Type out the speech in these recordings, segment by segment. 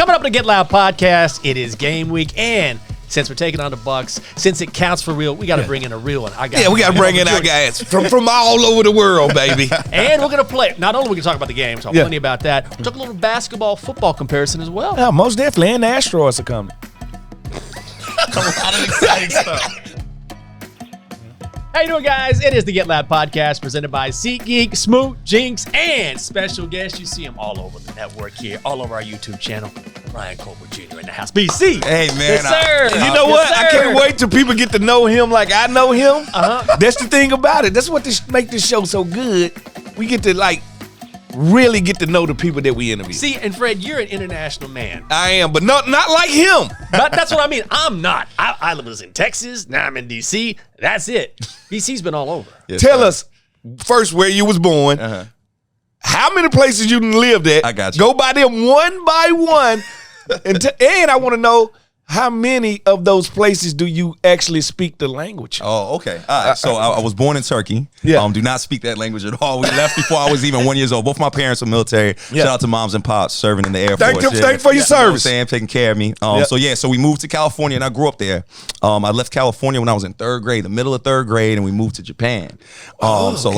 Coming up on the Get Loud podcast, it is game week, and since we're taking on the Bucs, since it counts for real, we got to bring in a real one. We got to bring in our guys from all over the world, baby. And we're going to play. Not only we can talk about the game, talk plenty about that. We'll talk a little basketball, football comparison as well. Yeah, most definitely. And the asteroids are coming. A lot of exciting stuff. How you doing, guys? It is the Get Loud podcast presented by SeatGeek, Smoot, Jinx, and special guests. You see them all over the network here, all over our YouTube channel. Bryan Colbert Jr. in the house. BC. Hey, man. Yes, sir. You know what? Yes, I can't wait till people get to know him like I know him. Uh-huh. That's the thing about it. That's what make this show so good. We get to, really get to know the people that we interview. See, and Fred, you're an international man. I am, but not like him. But that's what I mean. I'm not. I was in Texas. Now I'm in D.C. That's it. BC's been all over. Yes, Tell us first where you was born. Uh-huh. How many places you lived at? I got you. Go by them one by one. And I want to know, how many of those places do you actually speak the language? Oh, okay. All right. So I was born in Turkey. Yeah. Do not speak that language at all. We left before I was even 1 year old. Both my parents were military. Yeah. Shout out to moms and pops serving in the Air Force. Thank you for your service. You know what I'm saying? Taking care of me. So we moved to California, and I grew up there. I left California when I was in third grade, the middle of third grade, and we moved to Japan. So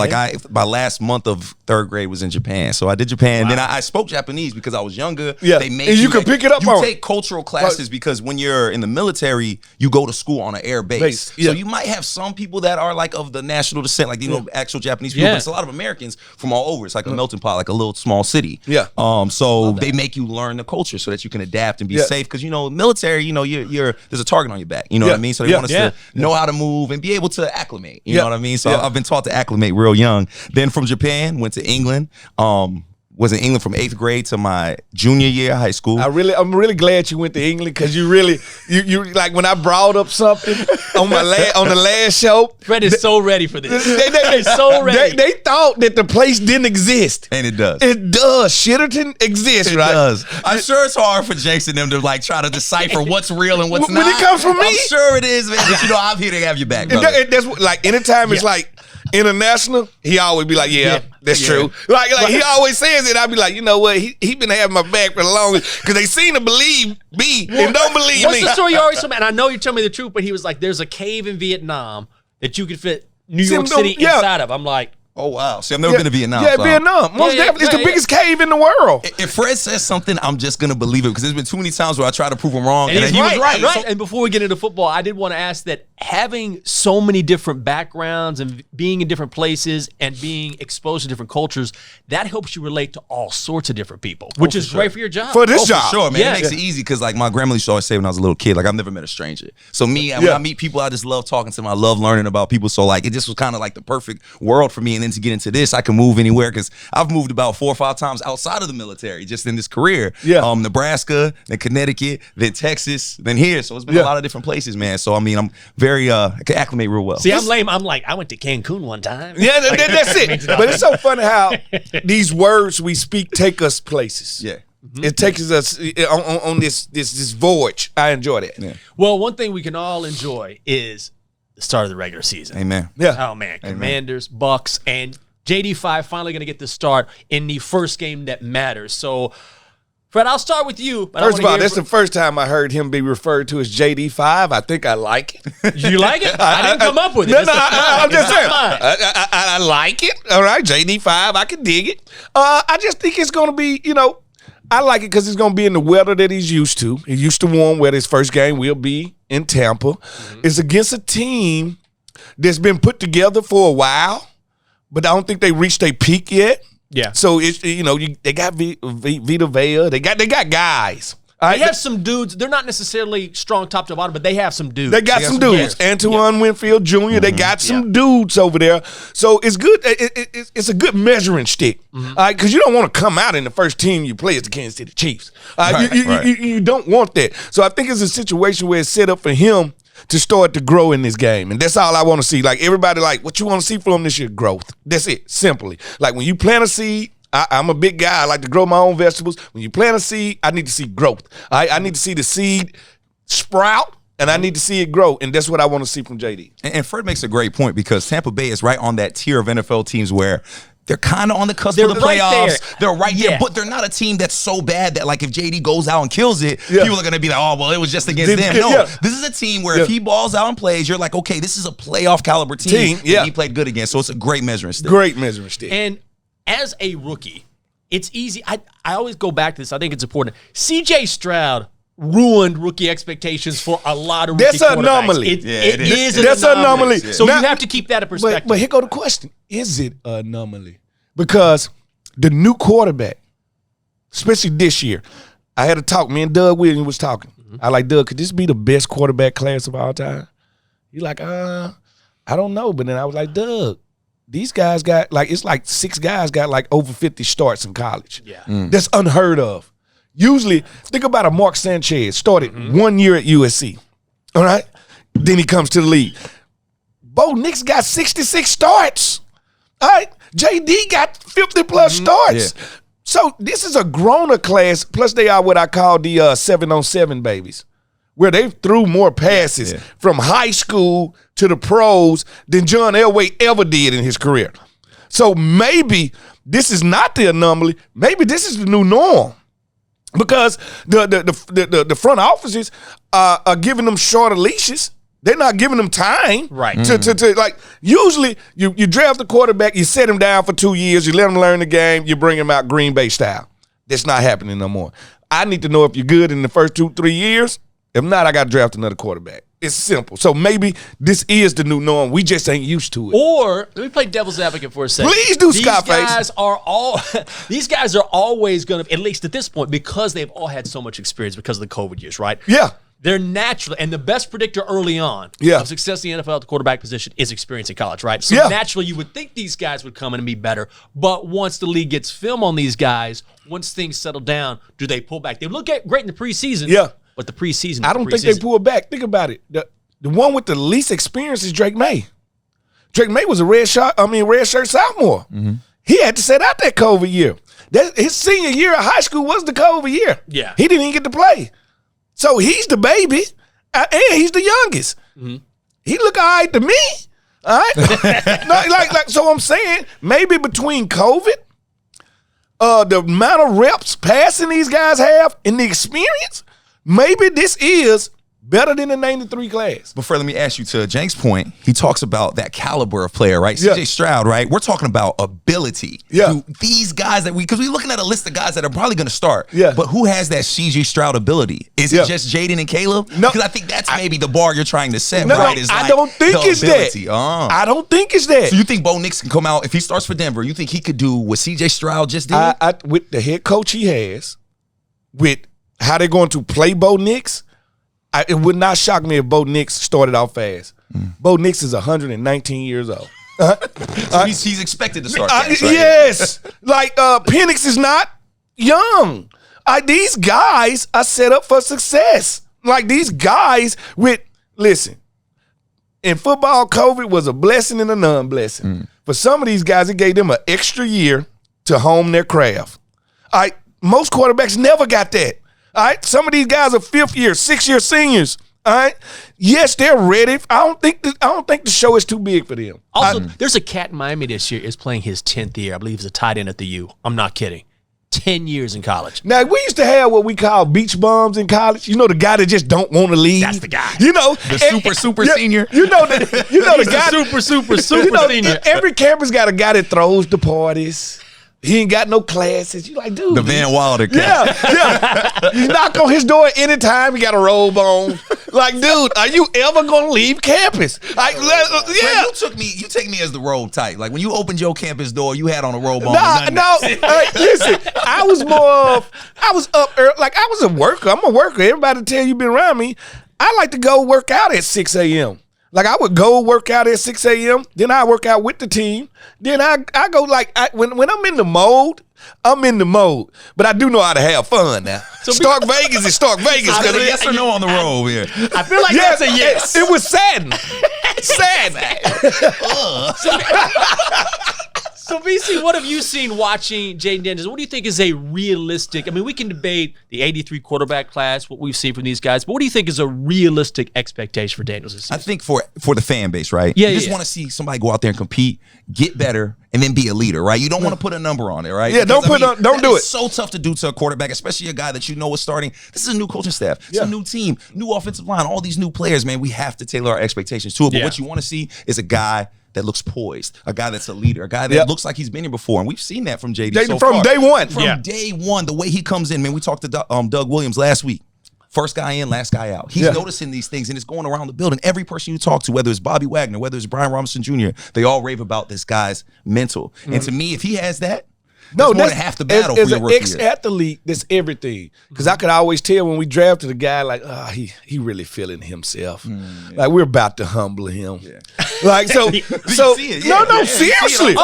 my last month of third grade was in Japan. So I did Japan. Wow. Then I spoke Japanese because I was younger. Yeah. They made and you can pick it up on. You take cultural classes because when you're in the military, you go to school on an air base. Yeah. So you might have some people that are of the national descent, actual Japanese people, but it's a lot of Americans from all over. It's like a melting pot, like a little small city. Yeah. So they make you learn the culture so that you can adapt and be safe. Because military, you're there's a target on your back. You know what I mean? So they want us to know how to move and be able to acclimate. You know what I mean? So I've been taught to acclimate real young. Then from Japan, went to England. Was in England from 8th grade to my junior year of high school. I'm really glad you went to England because you like when I brought up something on the last show. Fred is so ready for this. They're so ready. They thought that the place didn't exist, and it does. It does. Shitterton exists, right? It does. I'm sure it's hard for Jenks and them to try to decipher what's real and what's not. When it comes from me, I'm sure it is, man. But I'm here to have your back, brother. That's anytime it's international, he always be like, that's true. Like he always says it. I be like, you know what? He been having my back for the longest because they seem to believe me and don't believe What's me. the story you always told me? And I know you're telling me the truth, but he was like, there's a cave in Vietnam that you could fit New York City inside of. I'm like, oh, wow. See, I've never been to Vietnam. Yeah, Vietnam. Most definitely. It's the biggest cave in the world. If Fred says something, I'm just going to believe it because there's been too many times where I try to prove him wrong. And he was right. So, and before we get into football, I did want to ask that having so many different backgrounds and being in different places and being exposed to different cultures, that helps you relate to all sorts of different people, which is great for your job. For this job. For sure, man. It makes it easy because my grandmother used to always say when I was a little kid, I've never met a stranger. So when I meet people, I just love talking to them. I love learning about people. So it just was kind of like the perfect world for me. And then to get into this, I can move anywhere because I've moved about 4 or 5 times outside of the military just in this career. Yeah. Nebraska, then Connecticut, then Texas, then here. So it's been a lot of different places, man. So I'm very I can acclimate real well. See, I'm lame. I'm like, I went to Cancun one time. Yeah, that's it. But it's so funny how these words we speak take us places. Yeah. Mm-hmm. It takes us on this voyage. I enjoy that. Yeah. Well, one thing we can all enjoy is the start of the regular season. Amen. Yeah. Oh man, Commanders, Bucks, and JD5 finally going to get the start in the first game that matters. So, Fred, I'll start with you. First of all, that's the first time I heard him be referred to as JD5. I think I like it. You like it? I didn't come up with it. No, I'm just saying. I like it. All right, JD5, I can dig it. I just think it's going to be, I like it because it's going to be in the weather that he's used to. He's used to warm weather. His first game will be in Tampa. Mm-hmm. It's against a team that's been put together for a while, but I don't think they reached their peak yet. Yeah. So it's they got Vita Vea. They got guys. They have some dudes. They're not necessarily strong top to bottom, but they have some dudes. They got some dudes. Antoine Winfield Jr. Mm-hmm. They got some dudes over there. So it's good. It's a good measuring stick. Mm-hmm. Because you don't want to come out in the first team you play as the Kansas City Chiefs. You don't want that. So I think it's a situation where it's set up for him to start to grow in this game. And that's all I want to see. Like, everybody, what you want to see from him this year? Growth. That's it, simply. Like, when you plant a seed, I'm a big guy. I like to grow my own vegetables. When you plant a seed, I need to see growth. I need to see the seed sprout, and I need to see it grow. And that's what I want to see from JD. And Fred makes a great point because Tampa Bay is right on that tier of NFL teams where they're kind of on the cusp They're of the right playoffs. there. They're right Yeah. there, but they're not a team that's so bad that like if JD goes out and kills it, people are gonna be like, oh well, it was just against them. No, this is a team where if he balls out and plays, you're like, okay, this is a playoff caliber team that he played good against. So it's a great measuring stick. Great measuring stick. And as a rookie, it's easy. I always go back to this. I think it's important. CJ Stroud ruined rookie expectations for a lot of rookie quarterbacks. That's an anomaly. It is an That's anomaly. an anomaly. So Now, you have to keep that in perspective. But here go the question. Is it an anomaly? Because the new quarterback, especially this year, I had a talk. Me and Doug Williams was talking. I like, Doug, could this be the best quarterback class of all time? He like, I don't know. But then I was like, Doug, these guys got like, it's like 6 guys got like over 50 starts in college. Yeah. That's unheard of. Usually, think about a Mark Sanchez, started 1 year at USC. All right? Then he comes to the league. Bo Nix got 66 starts. All right? JD got 50-plus starts. Yeah. So this is a grown-up class, plus they are what I call the 7-on-7 babies, where they threw more passes from high school to the pros than John Elway ever did in his career. So maybe this is not the anomaly. Maybe this is the new norm. Because the front offices are giving them shorter leashes. They're not giving them time. Right. To like, usually you draft the quarterback, you set him down for 2 years, you let him learn the game, you bring him out Green Bay style. That's not happening no more. I need to know if you're good in the first 2-3 years. If not, I got to draft another quarterback. It's simple. So maybe this is the new norm. We just ain't used to it. Or let me play devil's advocate for a second. Please do, Scarface. These guys are always going to, at least at this point, because they've all had so much experience because of the COVID years, right? Yeah. They're naturally, and the best predictor early on of success in the NFL at the quarterback position is experience in college, right? So naturally, you would think these guys would come in and be better. But once the league gets film on these guys, once things settle down, do they pull back? They look great in the preseason. Yeah. But the preseason, I don't think they pull back. Think about it. The one with the least experience is Drake May. Drake May was a red shirt sophomore. He had to sit out that COVID year. His senior year of high school was the COVID year. Yeah. He didn't even get to play. So he's the baby, and he's the youngest. He look all right to me. All right? So I'm saying maybe between COVID, the amount of reps passing these guys have and the experience, maybe this is better than the 93 class. But let me ask you, to Jank's point, he talks about that caliber of player, right? CJ Stroud, right? We're talking about ability. Yeah. These guys because we're looking at a list of guys that are probably going to start. Yeah. But who has that CJ Stroud ability? Is it just Jaden and Caleb? No. Because I think that's maybe the bar you're trying to set, No, right? Is I like don't think the it's ability. that. I don't think it's that. So you think Bo Nix can come out, if he starts for Denver, you think he could do what CJ Stroud just did? With the head coach he has, with how they're going to play Bo Nix, it would not shock me if Bo Nix started out fast. Bo Nix is 119 years old. So he's expected to start fast, right? Yes. Like Penix is not young. These guys are set up for success. Like these guys listen, in football, COVID was a blessing and a non-blessing. For some of these guys, it gave them an extra year to hone their craft. Most quarterbacks never got that. All right, some of these guys are 5th year, 6th-year seniors. All right, yes, they're ready. I don't think the show is too big for them. Also, there's a cat in Miami this year is playing his 10th year. I believe he's a tight end at the U. I'm not kidding. 10 years in college. Now, we used to have what we call beach bums in college. You know, the guy that just don't want to leave. That's the guy. You know, the super senior. You know the guy. super senior. Every campus got a guy that throws the parties. He ain't got no classes. You like, dude. The Van Wilder cat. Yeah. You knock on his door anytime, he got a robe on. Like, dude, are you ever gonna leave campus? Like, yeah. You take me as the robe type. Like when you opened your campus door, you had on a robe on. Listen, I was up early, like I was a worker. I'm a worker. Everybody tell you been around me. I like to go work out at 6 a.m. Like I would go work out at 6 a.m. Then I work out with the team. Then I go when I'm in the mode, I'm in the mode. But I do know how to have fun now. So Stark Vegas is Stark Vegas. Yes or no on the robe here? I feel like that's a yes. It was saddening. Sad. So, BC, what have you seen watching Jayden Daniels? What do you think is a realistic? I mean, we can debate the 83 quarterback class, what we've seen from these guys, but what do you think is a realistic expectation for Daniels this season? I think for the fan base, right? Yeah, you just want to see somebody go out there and compete, get better, and then be a leader, right? You don't want to put a number on it, right? Yeah, don't do it. It's so tough to do to a quarterback, especially a guy that you know is starting. This is a new coaching staff. It's a new team, new offensive line, all these new players, man. We have to tailor our expectations to it. But what you want to see is a guy that looks poised, a guy that's a leader, a guy that looks like he's been here before. And we've seen that from JD so from far. day one. From day one, the way he comes in, man, we talked to Doug Williams last week. First guy in, last guy out. He's noticing these things, and it's going around the building. Every person you talk to, whether it's Bobby Wagner, whether it's Brian Robinson Jr., they all rave about this guy's mental. And to me, if he has that, that's more than half the battle for your rookie year. As an ex-athlete, that's everything. Because I could always tell when we drafted a guy, like, he really feeling himself. Like, we're about to humble him. Like, so seriously.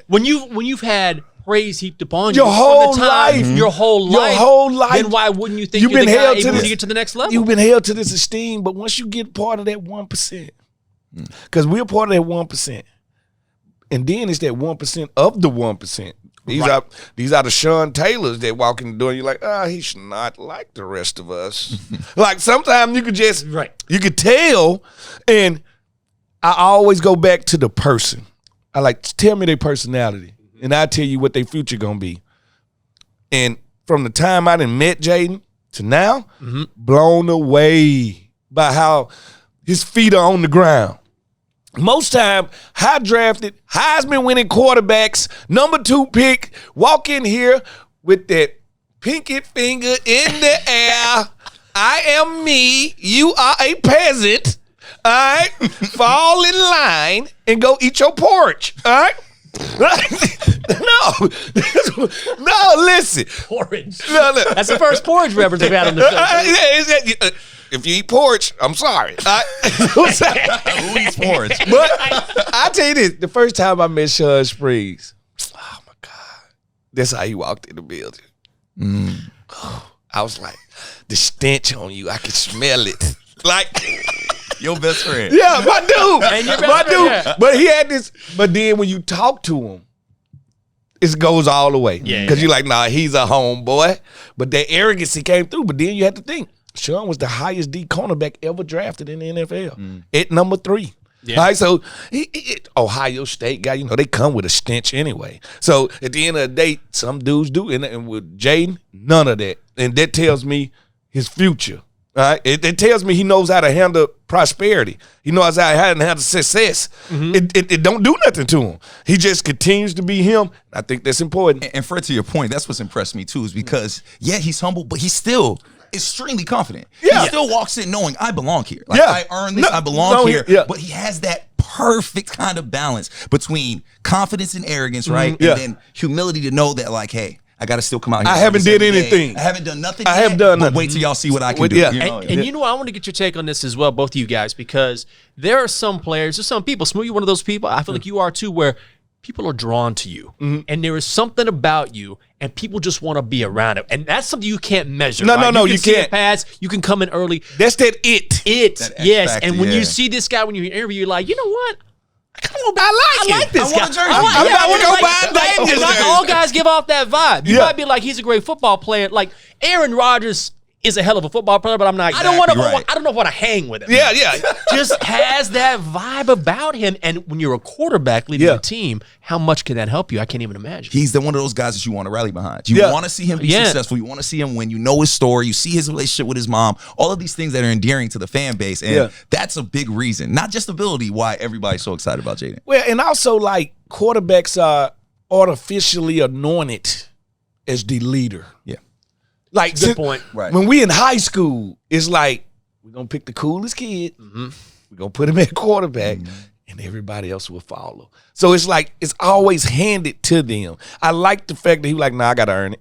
When you've had praise heaped upon your you whole from the time, your whole life, then why wouldn't you think you're the guy able to get to the next level? You've been held to this esteem, but once you get part of that 1%, because we're part of that 1%, and then it's that 1% of the 1%. These are the Sean Taylors that walk in the door and you're like, he's not like the rest of us. Like sometimes you could just, you could tell, and I always go back to the person. I like, tell me their personality, and I'll tell you what their future gonna be. And from the time I done met Jayden to now, blown away by how his feet are on the ground. Most time, high drafted, Heisman winning quarterbacks, number 2 pick, walk in here with that pinky finger in the air. I am me. You are a peasant. All right? Fall in line and go eat your porridge. All right? No, listen. Porridge. No. That's the first porridge reference we've had on the show. If you eat porridge, I'm sorry. Who eats porridge? But I tell you this, the first time I met Sean Spriggs, oh my God, that's how he walked in the building. I was like, the stench on you, I could smell it. Like, your best friend. Yeah, my dude. And your best friend, yeah. But he had this, but then when you talk to him, it goes all the way. Because you're like, nah, he's a homeboy. But that arrogance came through. But then you had to think, Sean was the highest D cornerback ever drafted in the NFL at number 3. Yeah. All right, so Ohio State guy, they come with a stench anyway. So at the end of the day, some dudes do, and with Jayden, none of that. And that tells me his future. All right, it tells me he knows how to handle prosperity. He knows how to handle success. It don't do nothing to him. He just continues to be him. I think that's important. And Fred, to your point, that's what's impressed me too, is because he's humble, but he's still extremely confident. Yeah. He still walks in knowing I belong here. Like I earned this, I belong here. Yeah. But he has that perfect kind of balance between confidence and arrogance, right? And then humility to know that, like, hey, I got to still come out here. I haven't did anything. I haven't done nothing I yet, have done nothing. Wait till y'all see what I can do. Yeah. And you know what? I want to get your take on this as well, both of you guys, because there are some players, there's some people, Smooth, you're one of those people, I feel like you are too, where people are drawn to you. And there is something about you, and people just want to be around it. And that's something you can't measure. No, right? You can't. Pass, you can come in early. That's that it. Yes. Factor, and when you see this guy, when you interview, you're like, you know what? I like this guy. I want to go buy Not all guys give off that vibe. You might be like, he's a great football player. Like Aaron Rodgers is a hell of a football player, but I'm not. I don't want to. I don't know want to hang with him. Yeah. Just has that vibe about him. And when you're a quarterback leading a team, how much can that help you? I can't even imagine. He's one of those guys that you want to rally behind. You want to see him be successful. You want to see him win. You know his story. You see his relationship with his mom. All of these things that are endearing to the fan base, and that's a big reason, not just ability, why everybody's so excited about Jayden. Well, and also like quarterbacks are artificially anointed as the leader. Yeah. Like, good point. Right. When we in high school, it's like, we're going to pick the coolest kid. We're going to put him at quarterback, and everybody else will follow. So it's like, it's always handed to them. I like the fact that he was like, nah, I got to earn it.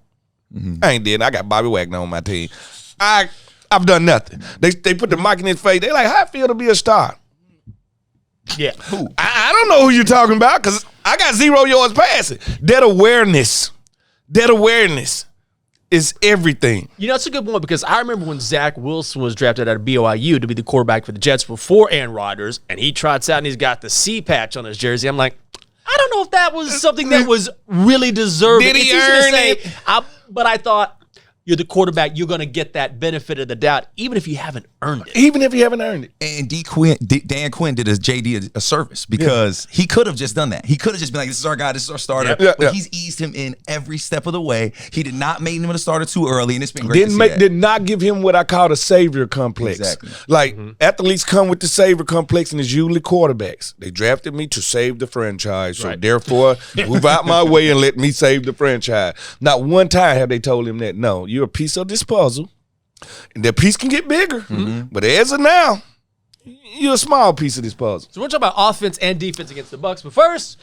I ain't did. I got Bobby Wagner on my team. I've done nothing. They put the mic in his face. They like, how I feel to be a star? Yeah. Who? I don't know who you're talking about because I got 0 yards passing. That awareness is everything. You know, it's a good point because I remember when Zach Wilson was drafted out of BYU to be the quarterback for the Jets before Aaron Rodgers, and he trots out and he's got the C patch on his jersey. I'm like, I don't know if that was something that was really deserved. Did he earn it? But I thought, you're the quarterback. You're going to get that benefit of the doubt, even if you haven't earned it. Even if you haven't earned it. And Dan Quinn did his JD a service because he could have just done that. He could have just been like, this is our guy, this is our starter. But he's eased him in every step of the way. He did not make him a starter too early, and it's been great Did not give him what I call the savior complex. Exactly. Like, athletes come with the savior complex, and it's usually quarterbacks. They drafted me to save the franchise, so therefore, move out my way and let me save the franchise. Not one time have they told him that, no, you're a piece of this puzzle, and that piece can get bigger. But as of now, you're a small piece of this puzzle. So we're talking about offense and defense against the Bucs. But first,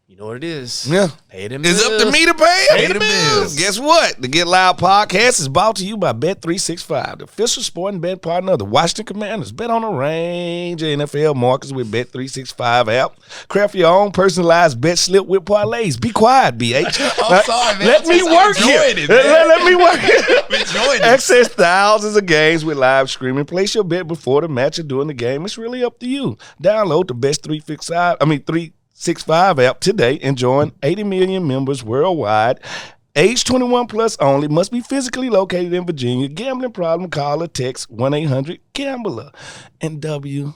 you know what it is. Yeah. Pay them It's bills. up to me to pay them. Pay the bills. Guess what? The Get Loud podcast is brought to you by Bet365, the official sporting bet partner of the Washington Commanders. Bet on a range of NFL markets with Bet365 app. Craft your own personalized bet slip with parlays. Be quiet, BH. I'm sorry, man. Let me work here. Let me work here. I'm enjoying it. Access thousands of games with live streaming. Place your bet before the match or during the game. It's really up to you. Download the best 365 app today and join 80 million members worldwide. Age 21 plus only. Must be physically located in Virginia. Gambling problem? Call or text 1-800-GAMBLER. And WAA.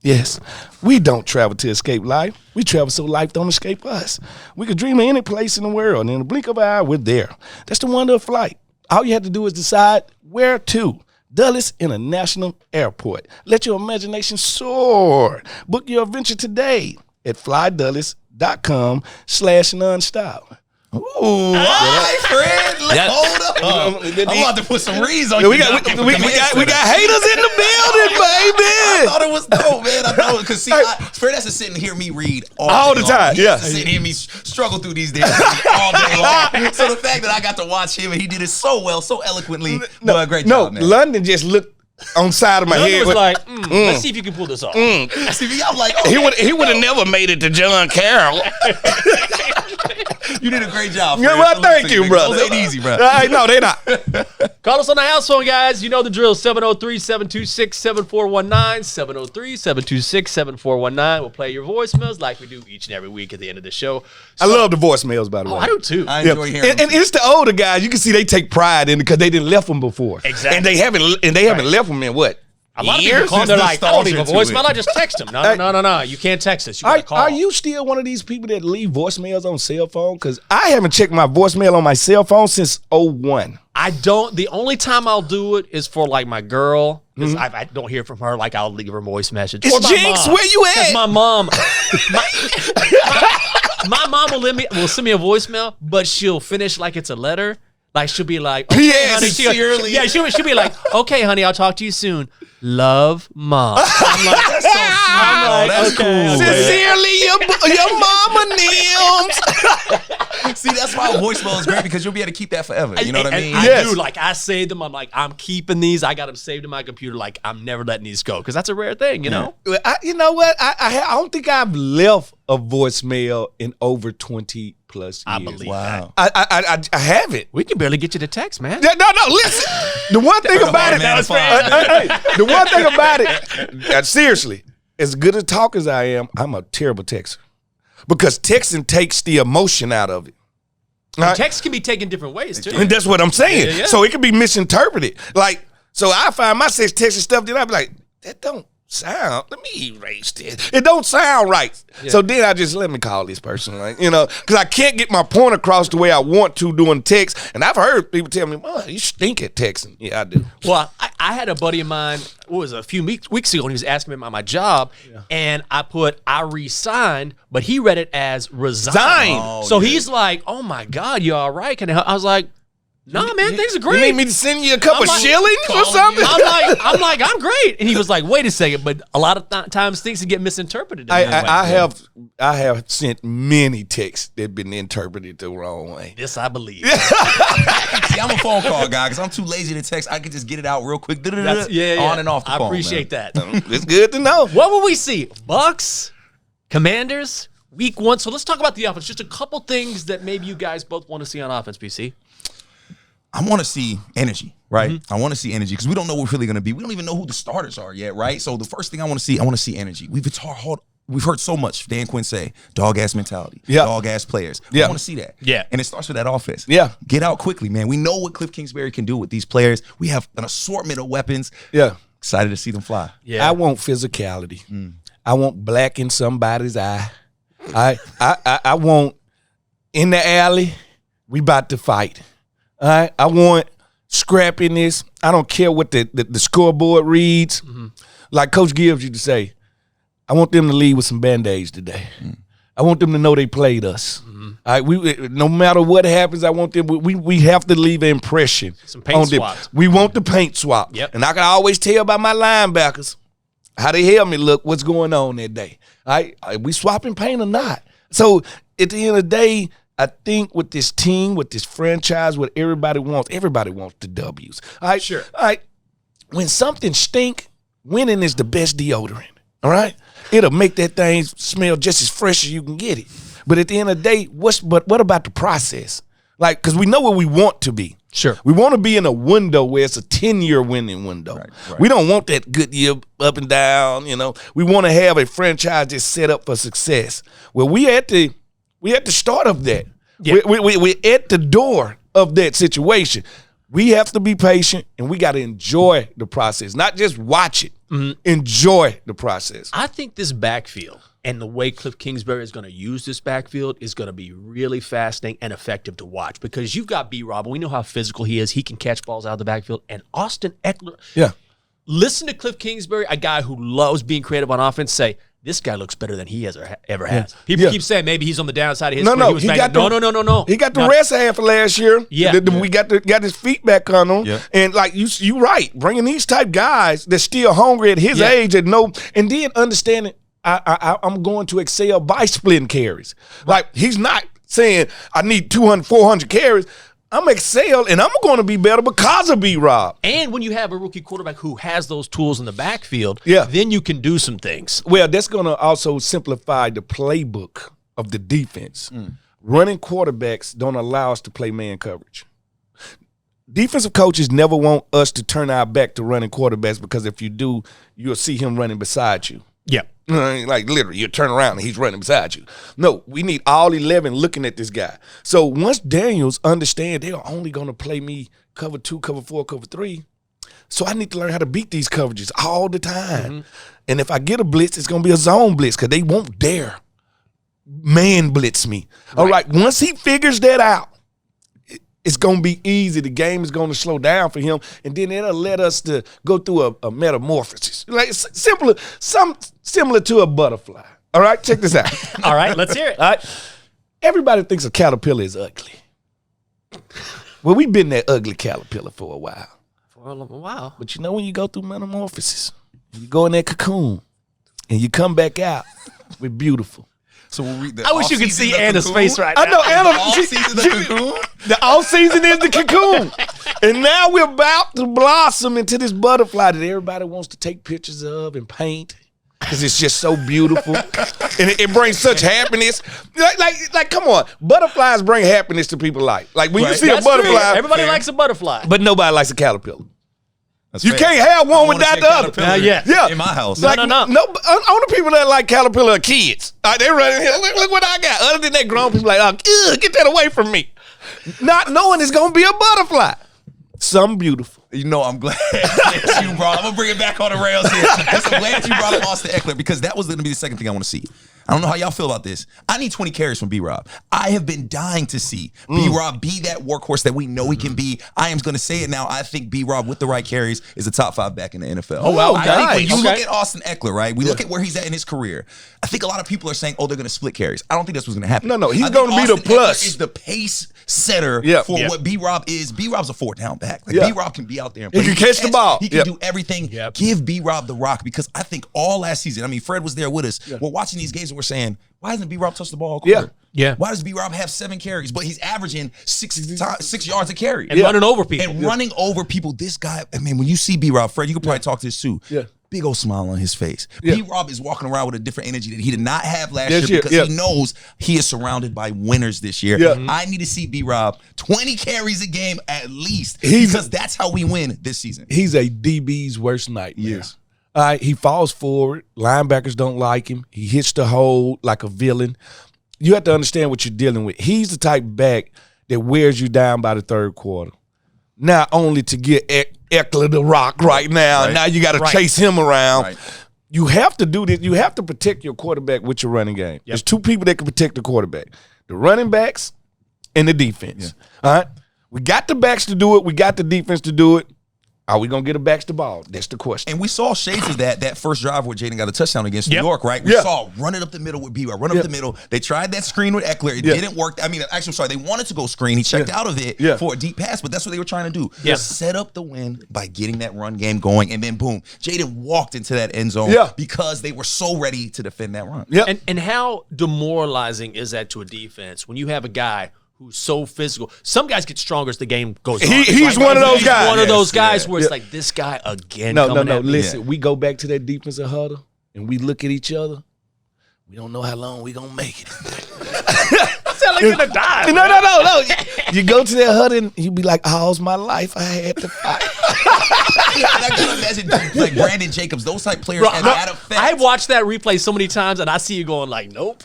Yes, we don't travel to escape life. We travel so life don't escape us. We could dream of any place in the world, and in a blink of an eye, we're there. That's the wonder of flight. All you have to do is decide where to. Dulles International Airport. Let your imagination soar. Book your adventure today at flydulles.com/nonstop. Ooh, all right, Fred. Hold up. I'm about to put some reads on you. We got haters in the building, baby. I thought it was dope, man. I thought it was, because see, Fred has to sit and hear me read all the time. He has to sit and hear me struggle through these days all day long. So the fact that I got to watch him and he did it so well, so eloquently, great job, man. London just looked on side of my head. Was like, let's see if you can pull this off. See, I'm like, he would have never made it to John Carroll. You did a great job. Yeah, well, thank you, brother. Those ain't easy, bro. No, they not. Call us on the house phone, guys. You know the drill. 703-726-7419. 703-726-7419. We'll play your voicemails like we do each and every week at the end of the show. I love the voicemails, by the way. I do too. I enjoy hearing them. And it's the older guys. You can see they take pride in it because they didn't left them before. Exactly. And they haven't left them in what? A lot of years? people call, they're like, I don't leave a Nostalgia to voicemail. I just text them. No. You can't text us. You gotta call. Are you still one of these people that leave voicemails on cell phone? Because I haven't checked my voicemail on my cell phone since 2001. I don't. The only time I'll do it is for like my girl. Because I don't hear from her. Like I'll leave her a voice message. It's Or my Jinx, mom. where you at? 'Cause my mom. My mom will send me a voicemail, but she'll finish like it's a letter. Like she'll be like, okay, Yes, honey. sincerely. She'll be like, okay, honey, I'll talk to you soon. Love, Mom. I'm like, That's so sweet. That's cool. Sincerely, your mama Nims. See, that's why voicemail is great because you'll be able to keep that forever. You know what I mean? I do. Like I save them. I'm like, I'm keeping these. I got them saved in my computer. Like I'm never letting these go because that's a rare thing, you know. You know what? I don't think I've left a voicemail in over 20 plus years. I believe Wow. I haven't. We can barely get you to text, man. No, listen. The one thing about it, the one thing about it, seriously, as good a talker as I am, I'm a terrible texter because texting takes the emotion out of it. Right? Text can be taken different ways too. And that's what I'm saying. Yeah. So it can be misinterpreted. Like, so I find myself texting stuff, then I be like, that don't sound, let me erase this. It don't sound right. Yeah. So then I just, let me call this person, like, you know, because I can't get my point across the way I want to doing text. And I've heard people tell me, oh, you stink at texting. Yeah, I do. Well, I had a buddy of mine, it was a few weeks ago, and he was asking me about my job, and I put, I resigned, but he read it as resigned. Oh, so he's like, oh my God, you all right? Can I help? I was like, nah, man, things are great. You need me to send you a couple shillings or something? I'm like, I'm great. And he was like, wait a second, but a lot of times things can get misinterpreted. I have sent many texts that have been interpreted the wrong way. This I believe. See, I'm a phone call guy because I'm too lazy to text. I can just get it out real quick. On and off the phone. I appreciate that. It's good to know. What will we see? Bucs, Commanders, week 1. So let's talk about the offense. Just a couple things that maybe you guys both want to see on offense, BC. I want to see energy, right? Mm-hmm. I want to see energy because we don't know what we're really going to be. We don't even know who the starters are yet, right? So the first thing I want to see energy. we've heard so much. Dan Quinn say, dog-ass mentality, dog-ass players. I want to see that. Yeah. And it starts with that offense. Yeah. Get out quickly, man. We know what Cliff Kingsbury can do with these players. We have an assortment of weapons. Yeah. Excited to see them fly. Yeah. I want physicality. I want black in somebody's eye. I want in the alley, we about to fight. All right. I want scrappiness. I don't care what the scoreboard reads. Like Coach Gibbs used to say, I want them to leave with some Band-Aids today. I want them to know they played us. All right, no matter what happens, I want them. We have to leave an impression. Some paint swaps. We want the paint swap. Yep. And I can always tell by my linebackers how they helmet look, what's going on that day. All right, we swapping paint or not? So at the end of the day, I think with this team, with this franchise, what everybody wants the W's. All right, sure. All right, when something stink, winning is the best deodorant. All right, it'll make that thing smell just as fresh as you can get it. But at the end of the day, what about the process? Like, because we know where we want to be. Sure. We want to be in a window where it's a 10-year winning window. Right. We don't want that good year up and down, you know. We want to have a franchise that's set up for success. Well, we at the start of that. Yeah. We're at the door of that situation. We have to be patient, and we got to enjoy the process, not just watch it. Enjoy the process. I think this backfield and the way Cliff Kingsbury is going to use this backfield is going to be really fascinating and effective to watch because you've got B-Rob, and we know how physical he is. He can catch balls out of the backfield. And Austin Eckler. Yeah. Listen to Cliff Kingsbury, a guy who loves being creative on offense, say, this guy looks better than he has ever has. People keep saying maybe he's on the downside of his career. No, no. He got the rest half of last year. Yeah. We got his feet back on him. Yeah. And like you right, bringing these type guys that's still hungry at his age and then understanding I'm going to excel by splitting carries. Like he's not saying I need 200, 400 carries. I'm excel, and I'm going to be better because of B-Rob. And when you have a rookie quarterback who has those tools in the backfield, then you can do some things. Well, that's going to also simplify the playbook of the defense. Running quarterbacks don't allow us to play man coverage. Defensive coaches never want us to turn our back to running quarterbacks because if you do, you'll see him running beside you. Yeah. Like literally, you turn around and he's running beside you. No, we need all 11 looking at this guy. So once Daniels understand they're only going to play me cover 2, cover 4, cover 3, so I need to learn how to beat these coverages all the time. And if I get a blitz, it's going to be a zone blitz because they won't dare man blitz me. All right, once he figures that out, it's going to be easy. The game is going to slow down for him, and then it'll let us to go through a metamorphosis. Like similar to a butterfly. All right, check this out. All right, let's hear it. All right. Everybody thinks a caterpillar is ugly. Well, we've been that ugly caterpillar for a while. But you know when you go through metamorphosis, you go in that cocoon, and you come back out, we're beautiful. So I wish you could see Anna's face right now. I know Anna. The off season is the cocoon, and now we're about to blossom into this butterfly that everybody wants to take pictures of and paint because it's just so beautiful, and it brings such happiness. Like, come on, butterflies bring happiness to people. Like when you see a butterfly, everybody likes a butterfly, but nobody likes a caterpillar. You can't have one without the other. Yeah. In my house. No. Only people that like caterpillar are kids. They running here. Look what I got. Other than that, grown people like, get that away from me. Not knowing it's gonna be a butterfly. Some beautiful. You know, I'm glad that you brought. I'm gonna bring it back on the rails here. I'm glad you brought up Austin Eckler because that was gonna be the second thing I want to see. I don't know how y'all feel about this. I need 20 carries from B-Rob. I have been dying to see B-Rob be that workhorse that we know he can be. I am going to say it now. I think B-Rob with the right carries is a top 5 back in the NFL. Oh, wow. I think when you look at Austin Eckler, right? We look at where he's at in his career. I think a lot of people are saying, they're going to split carries. I don't think that's what's going to happen. No, he's going to be the plus. Eckler is the pace setter for what B-Rob is. B-Rob's a 4th down back. Like B-Rob can be out there and play. He can catch the ball. He can do everything. Give B-Rob the rock because I think all last season, I mean, Fred was there with us. We're watching these games and we're saying, why hasn't B-Rob touched the ball? Yeah. Why does B-Rob have 7 carries, but he's averaging 6 yards a carry? And running over people. And running over people. This guy, I mean, when you see B-Rob, Fred, you could probably talk to this too. Big old smile on his face. B-Rob is walking around with a different energy that he did not have last year because he knows he is surrounded by winners this year. I need to see B-Rob 20 carries a game at least because that's how we win this season. He's a DB's worst nightmare. All right, he falls forward. Linebackers don't like him. He hits the hole like a villain. You have to understand what you're dealing with. He's the type back that wears you down by the third quarter. Not only to get Eckler the rock right now, now you got to chase him around. Right. You have to do this. You have to protect your quarterback with your running game. Yep. There's two people that can protect the quarterback: the running backs and the defense. Yeah. All right, we got the backs to do it. We got the defense to do it. Are we going to get the backs the ball? That's the question. And we saw shades of that first drive where Jaden got a touchdown against New York, right? We saw running up the middle with B-Roy, run up the middle. They tried that screen with Eckler. It didn't work. I mean, actually, I'm sorry. They wanted to go screen. He checked out of it for a deep pass, but that's what they were trying to do. Set up the win by getting that run game going, and then boom, Jaden walked into that end zone because they were so ready to defend that run. And how demoralizing is that to a defense when you have a guy who's so physical? Some guys get stronger as the game goes on. He's one of those guys. One of those guys where it's like, this guy again. No. Listen, we go back to that defensive huddle and we look at each other. We don't know how long we gonna make it. Sound like you're gonna die. No. You go to that huddle and you be like, "All's my life I had to fight." I can imagine like Brandon Jacobs, those type players have that effect. I watched that replay so many times, and I see you going like, "Nope."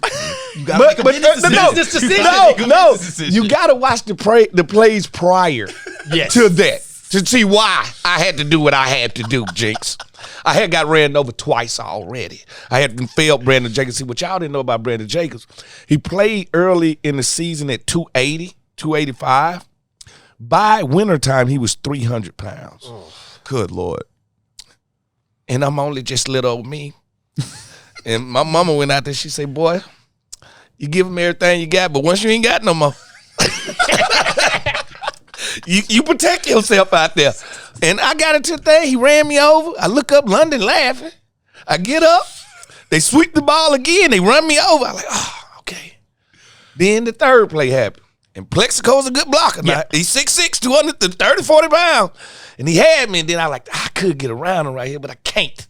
You gotta make a business decision. No. You gotta watch the plays prior to that to see why I had to do what I had to do, Jinx. I had got ran over twice already. I had failed Brandon Jacobs. See, what y'all didn't know about Brandon Jacobs, he played early in the season at 280, 285. By wintertime, he was 300 pounds. Oh, good Lord. And I'm only just little old me. And my mama went out there, she said, "Boy, you give him everything you got, but once you ain't got no more, you protect yourself out there." And I got into the thing. He ran me over. I look up, London laughing. I get up. They sweep the ball again. They run me over. I'm like, oh, okay. Then the third play happened. And Plexico's a good blocker. Now, he's 6'6", 230, 40 pounds. And he had me. And then I I could get around him right here, but I can't.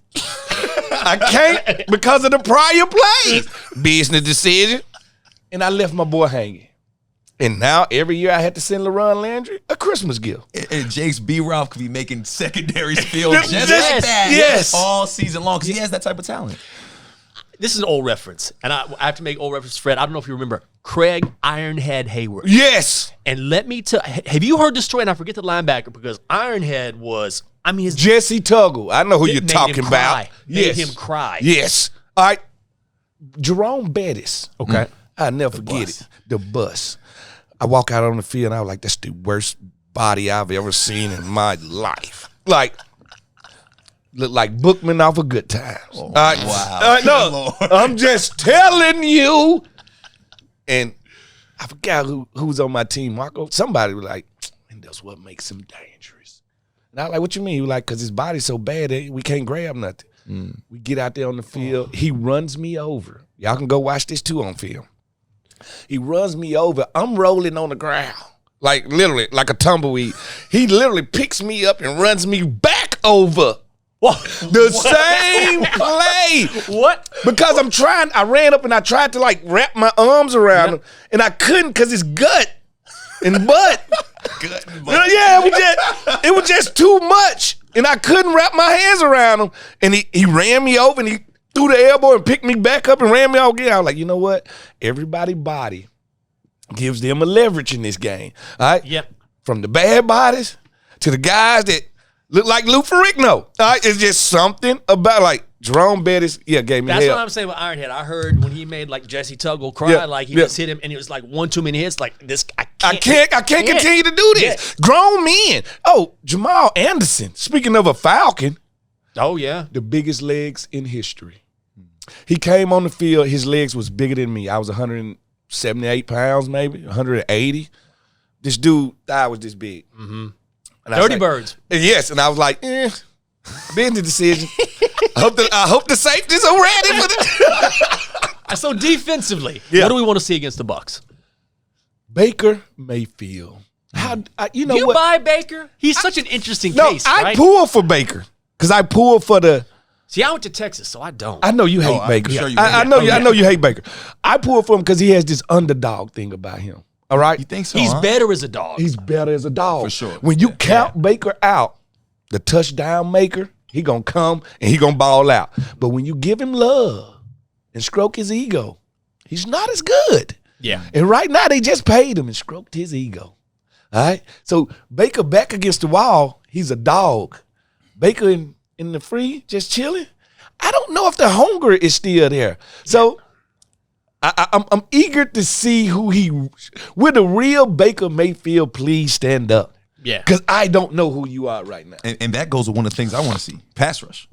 I can't because of the prior plays. Business decision. And I left my boy hanging. And now every year I had to send LaRon Landry a Christmas gift. And Jake's B. Ralph could be making secondaries feel just like that all season long because he has that type of talent. This is an old reference, and I have to make old reference, Fred. I don't know if you remember Craig Ironhead Hayward. Yes. And let me tell have you heard this story? And I forget the linebacker because Ironhead was, his Jesse Tuggle. I know who you're talking about. Made him cry. Yes. All right. Jerome Bettis. Okay. I'll never forget it. The bus. I walk out on the field and I was like, that's the worst body I've ever seen in my life. Like, look like Bookman off of Good Times. Oh, wow. No, I'm just telling you. And I forgot who was on my team. Marco, somebody was like, and that's what makes him dangerous. And I was like, what you mean? He was like, because his body's so bad that we can't grab nothing. We get out there on the field. He runs me over. Y'all can go watch this too on film. He runs me over. I'm rolling on the ground. Like literally, like a tumbleweed. He literally picks me up and runs me back over. The same play. What? Because I ran up and I tried to like wrap my arms around him and I couldn't because his gut and butt. Yeah, it was just too much. And I couldn't wrap my hands around him. And he ran me over and he threw the elbow and picked me back up and ran me off again. I was like, you know what? Everybody's body gives them a leverage in this game. All right? Yep. From the bad bodies to the guys that look like Lou Ferrigno. All right? It's just something about like Jerome Bettis, gave me That's hell. what I'm saying with Ironhead. I heard when he made like Jesse Tuggle cry, like he just hit him and it was like 1 too many hits. Like this, I can't continue to do this. Yeah. Grown men. Oh, Jamal Anderson. Speaking of a Falcon. Oh, yeah. The biggest legs in history. He came on the field. His legs was bigger than me. I was 178 pounds, maybe 180. This dude thigh was this big. Mm-hmm. Dirty Birds. Yes, and I was like, business decision. I hope the safeties are ready for this. So defensively, what do we want to see against the Bucs? Baker Mayfield. You know you what? buy Baker? He's such an interesting case. I pull for Baker because I pull for the. See, I went to Texas, so I don't. I know you hate Baker. Sure I know you hate Baker. I pull for him because he has this underdog thing about him. All right? You think so? He's better as a dog. He's better as a dog. For sure. When you count Baker out, the touchdown maker, he gonna come and he gonna ball out. But when you give him love and stroke his ego, he's not as good. Yeah. And right now they just paid him and stroked his ego. All right. So Baker back against the wall, he's a dog. Baker in the free, just chilling. I don't know if the hunger is still there. So I'm eager to see will the real Baker Mayfield please stand up? Yeah. Because I don't know who you are right now. And that goes with one of the things I want to see. Pass rush.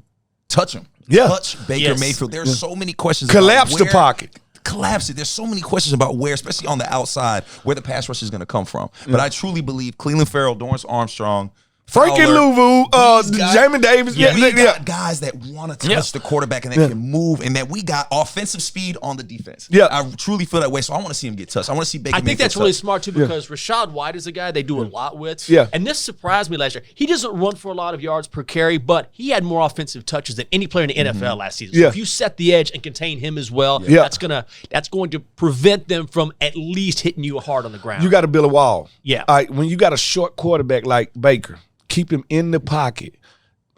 Touch him. Yeah. Touch Baker Mayfield. There's so many questions. Collapse the pocket. Collapse it. There's so many questions about where, especially on the outside, where the pass rush is going to come from. But I truly believe Cleveland Farrell, Dorrance Armstrong, Frankie Louvu, Jamie Davis. We got guys that want to touch the quarterback and that can move, and that we got offensive speed on the defense. Yeah, I truly feel that way. So I want to see him get touched. I want to see Baker. I think that's really smart too, because Rachaad White is a guy they do a lot with. Yeah, and this surprised me last year. He doesn't run for a lot of yards per carry, but he had more offensive touches than any player in the NFL last season. So if you set the edge and contain him as well, that's going to prevent them from at least hitting you hard on the ground. You got to build a wall. Yeah. All right, when you got a short quarterback like Baker, keep him in the pocket.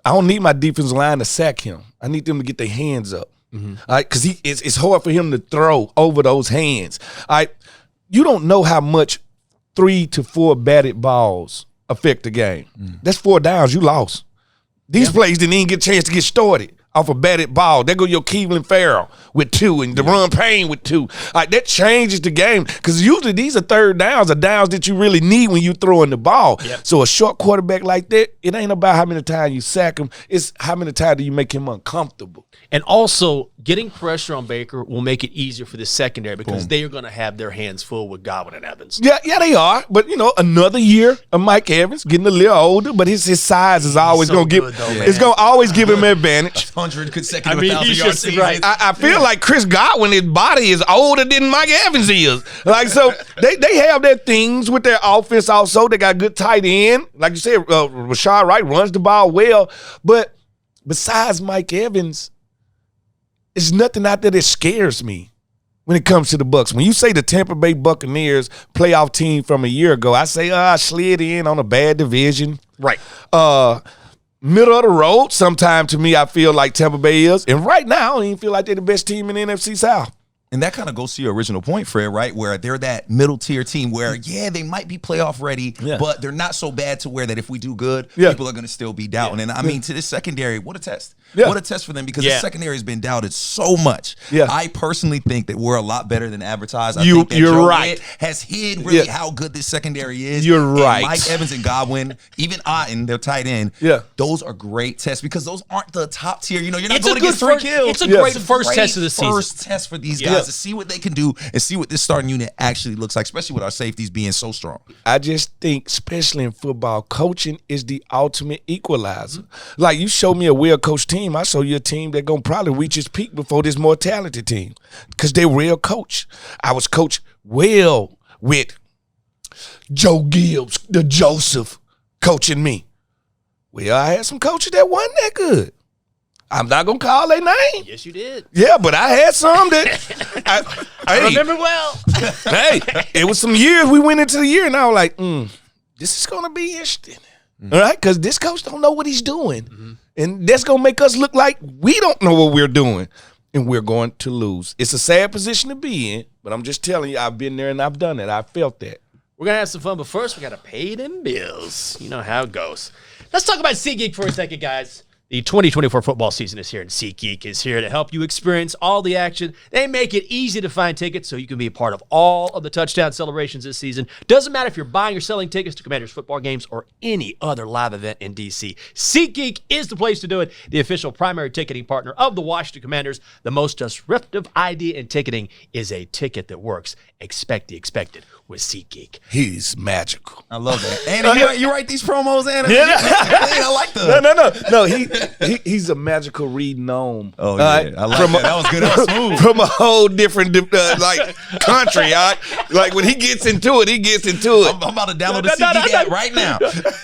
I don't need my defensive line to sack him. I need them to get their hands up. All right, because it's hard for him to throw over those hands. All right, you don't know how much 3 to 4 batted balls affect the game. That's 4 downs. You lost. These plays didn't even get a chance to get started off a batted ball. There go your Cleveland Farrell with 2 and Deron Payne with 2. That changes the game, because usually these are third downs, are downs that you really need when you're throwing the ball. So a short quarterback like that, it ain't about how many times you sack him. It's how many times do you make him uncomfortable. And also, getting pressure on Baker will make it easier for the secondary, because they are going to have their hands full with Godwin and Evans. Yeah, they are. But, another year of Mike Evans, getting a little older, but his size is always going to give it's going to always give him an advantage. 100 consecutive 1,000-yard seasons. Right. I feel like Chris Godwin, his body is older than Mike Evans is. So they have their things with their offense also. They got good tight end. Like you said, Rashad Wright runs the ball well. But besides Mike Evans, there's nothing out there that scares me when it comes to the Bucs. When you say the Tampa Bay Buccaneers playoff team from a year ago, I say, I slid in on a bad division. Right. Middle of the road, sometime to me, I feel like Tampa Bay is. And right now, I don't even feel like they're the best team in the NFC South. And that kind of goes to your original point, Fred, right? Where they're that middle tier team where, they might be playoff ready, but they're not so bad to where that if we do good, people are going to still be doubting. And I mean, to this secondary, what a test. What a test for them, because the secondary has been doubted so much. I personally think that we're a lot better than advertised. I think that Joe Witt has hid really how good this secondary is. You're right. And Mike Evans and Godwin, even Otten, their tight end, those are great tests, because those aren't the top tier. You're not going to get 3 kills. It's a great first test of the season. First test for these guys to see what they can do and see what this starting unit actually looks like, especially with our safeties being so strong. I just think, especially in football, coaching is the ultimate equalizer. Like, you show me a well-coached team, I show you a team that's going to probably reach its peak before this more talented team, because they're real coach. I was coached well with Joe Gibbs, the Joseph, coaching me. Well, I had some coaches that wasn't that good. I'm not going to call their name. Yes, you did. Yeah, but I had some that I remember well. Hey, it was some years we went into the year, and I was like, this is going to be interesting. All right, because this coach don't know what he's doing. And that's going to make us look like we don't know what we're doing, and we're going to lose. It's a sad position to be in, but I'm just telling you, I've been there and I've done it. I felt that. We're going to have some fun, but first we got to pay them bills. You know how it goes. Let's talk about SeatGeek for a second, guys. The 2024 football season is here, and SeatGeek is here to help you experience all the action. They make it easy to find tickets so you can be a part of all of the touchdown celebrations this season. Doesn't matter if you're buying or selling tickets to Commanders football games or any other live event in D.C. SeatGeek is the place to do it, the official primary ticketing partner of the Washington Commanders. The most disruptive idea in ticketing is a ticket that works. Expect the expected with SeatGeek. He's magical. I love that. And you write these promos, Anna? I like that. No. He's a magical reading gnome. Oh, yeah. I like that. That was good. That was smooth. From a whole different country. Like, when he gets into it, he gets into it. I'm about to download the SeatGeek app right now.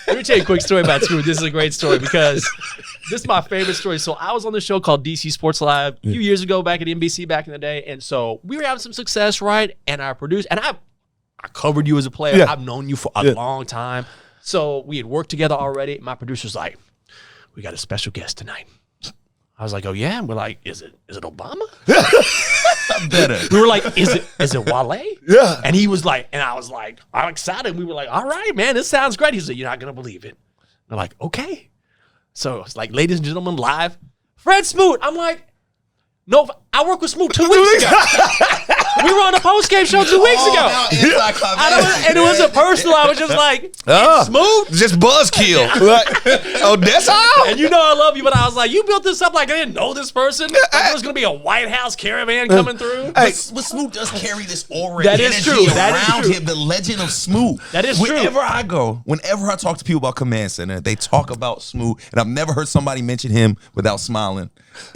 Let me tell you a quick story about Smooth. This is a great story, because this is my favorite story. So I was on the show called DC Sports Live a few years ago back at NBC back in the day. And so we were having some success, right? And our producer, and I covered you as a player. I've known you for a long time. So we had worked together already. My producer's like, we got a special guest tonight. I was like, oh yeah? And we're like, is it Obama? Better. We were like, is it Wale? Yeah. And he was like, and I was like, I'm excited. We were like, all right, man, this sounds great. He said, you're not gonna believe it. They're like, okay. So it's like, ladies and gentlemen, live, Fred Smoot. I'm like, no, I worked with Smoot 2 weeks ago. We were on a post-game show 2 weeks ago. And it wasn't personal. I was just like, Smoot? Just buzzkill. Oh, that's all? And you know I love you, but I was like, you built this up like I didn't know this person. Like there was going to be a White House caravan coming through. But Smoot does carry this aura that and is energy true. That around is true. him, the legend of Smoot. That is true. Whenever I go, whenever I talk to people about Command Center, they talk about Smoot, and I've never heard somebody mention him without smiling.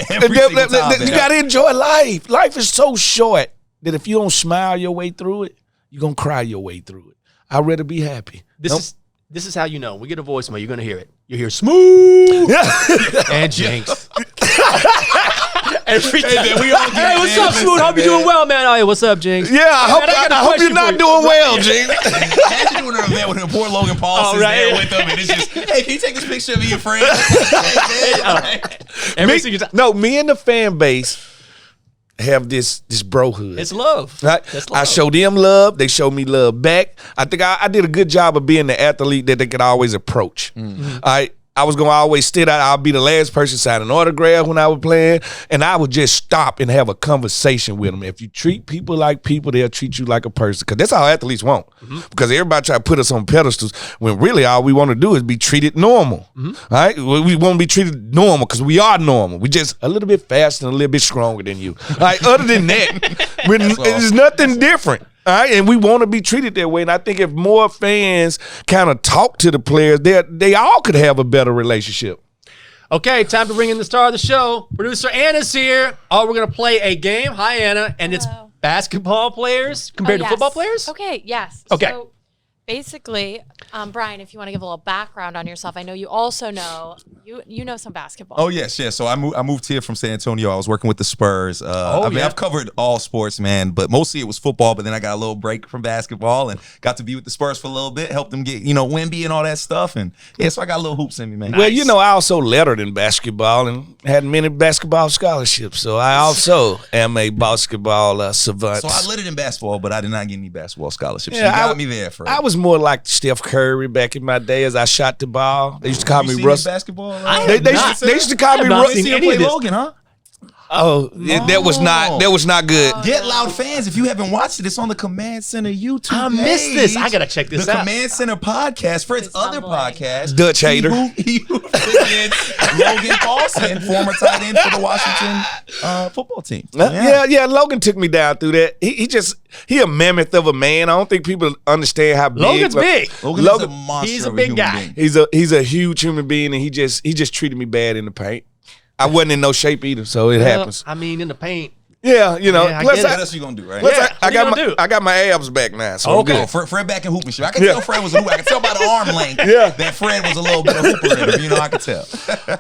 Every single time, you got to enjoy life. Life is so short that if you don't smile your way through it, you're going to cry your way through it. I'd rather be happy. This is how you know. We get a voicemail. You're going to hear it. You hear Smooth and Jinx. Every time. Hey, what's up, Smooth? Hope you're doing well, man. Oh, hey, what's up, Jinx? Yeah, I hope you're not doing well, Jinx. Imagine doing an event with him. Poor Logan Paul is there with them, and it's just, hey, can you take this picture of me and your friend? Me and the fan base have this brohood. It's love. Right? That's love. I show them love. They show me love back. I think I did a good job of being the athlete that they could always approach. I was going to always sit out. I'll be the last person signing an autograph when I was playing, and I would just stop and have a conversation with them. If you treat people like people, they'll treat you like a person, because that's how athletes want. Because everybody try to put us on pedestals when really all we want to do is be treated normal. Right? We want to be treated normal because we are normal. We just a little bit faster and a little bit stronger than you. Right? Other than that, there's nothing different. All right, and we want to be treated that way. And I think if more fans kind of talk to the players, they all could have a better relationship. Okay, time to bring in the star of the show. Producer Anna's here. Oh, we're going to play a game. Hi, Anna. And it's basketball players compared to football players? Okay, yes. Okay. So basically, Bryan, if you want to give a little background on yourself, I know you also know, you know some basketball. Oh, yes. So I moved here from San Antonio. I was working with the Spurs. I've covered all sports, man, but mostly it was football, but then I got a little break from basketball and got to be with the Spurs for a little bit, helped them get, Wemby and all that stuff. And, so I got a little hoops in me, man. Well, I also lettered in basketball and had many basketball scholarships, so I also am a basketball savant. So I lettered in basketball, but I did not get any basketball scholarships. Yeah, you got me there, Fred. I was more like Steph Curry back in my day as I shot the ball. They used to call me Russ. Basketball? They used to call me Russ. You play Logan, huh? Oh, that was not good. Get Loud fans. If you haven't watched it, it's on the Command Center YouTube I missed this. I gotta check this out. The Command Center podcast, Fred's other podcast. Dutch hater. He Logan Paulson, former tight end for the Washington football team. Yeah. Logan took me down through that. He a mammoth of a man. I don't think people understand how big. Logan's big. Logan's a monster. He's a big guy. Being. He's a huge human being, and he just treated me bad in the paint. I wasn't in no shape either, so it happens. I mean, in the paint. Yeah, Plus, what else you gonna do, right? I got my abs back now, so okay. Fred back in hooping shit. I can tell Fred was a hooper. I can tell by the arm length that Fred was a little bit of hooper in him. I could tell.